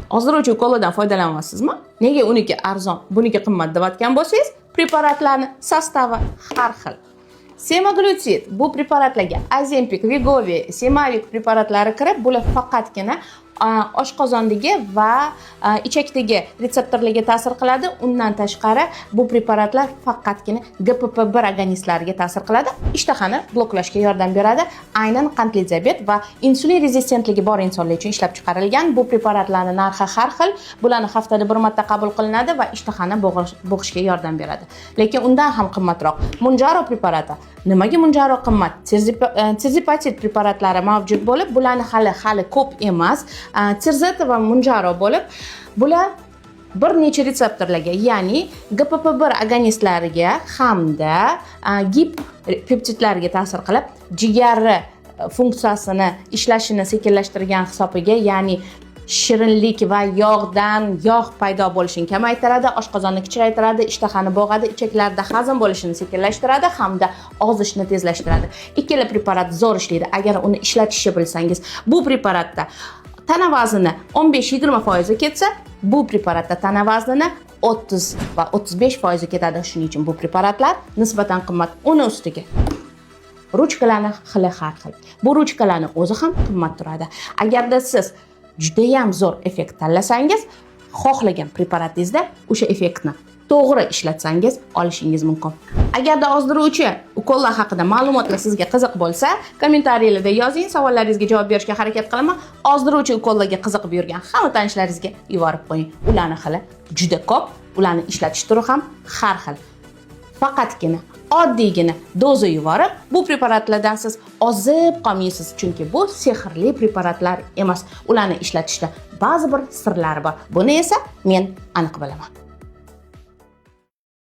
Ozdiruvchi ukollardan foydalanyapsizmi? Nega uniki arzon, buniki qimmat deyotgan bo'lsangiz, preparatlarning sostavi har xil. Semaglutid bu preparatlarga Ozempic, Wegovy, Semavik preparatlari kirib, bular faqatgina oshqozondagi va ichakdagi retseptorlarga ta'sir qiladi. Undan tashqari bu preparatlar faqatgina GPP1 agonistlariga ta'sir qiladi. Ishtahani bloklashga yordam beradi. Aynan qandli diabet va insulin rezistentligi bor insonlar uchun ishlab chiqarilgan. Bu preparatlarning narxi har xil. Bularni haftada bir marta qabul qilinadi va ishtahani bo'g'ishga yordam beradi. Lekin undan ham qimmatroq Mounjaro preparati. Nimaga Mounjaro qimmat? Tirzepatid preparatlari mavjud bo'lib, bularni hali ko'p emas. Tirzet va Mounjaro bo'lib, bular bir necha retseptorlarga, ya'ni GPP1 agonistlariga hamda GIP peptidlariga ta'sir qilib, jigarni funksiyasini ishlashini sekinlashtirgan hisobiga, ya'ni shirinlik va yog' paydo bo'lishini kamaytiradi, oshqozonni kichraytiradi, ishtahani bo'g'adi, ichaklarda hazm bo'lishini sekinlashtiradi hamda ozishni tezlashtiradi. Ikkala preparat zo'r ishlaydi agar uni ishlatishni bilsangiz. Bu preparatda tana vaznini 15-20% ketsa, bu preparatda tana vaznini 30 va 35% ketadi. Shuning uchun bu preparatlar nisbatan qimmat. Uni ustiga ruchkalarning xili har xil. Bu ruchkalarning o'zi ham qimmat turadi. Agarda siz juda ham zo'r effekt tanlasangiz, xohlagan preparatingizda o'sha effektni to'g'ri ishlatsangiz olishingiz mumkin. Agarda ozdiruvchi ukollar haqida ma'lumotlar sizga qiziq bo'lsa, kommentariyalarda yozing, savollaringizga javob berishga harakat qilaman. Ozdiruvchi ukollarga qiziqib yurgan hamma tanishlaringizga yuborib qo'ying. Ularning xili juda ko'p, ularni ishlatish turi ham har xil. Faqatgina oddiygina doza yuborib, bu preparatlardan siz ozib qolmaysiz, chunki bu sehrli preparatlar emas. Ularni ishlatishda ba'zi bir sirlari bor. Buni esa men aniq bilaman.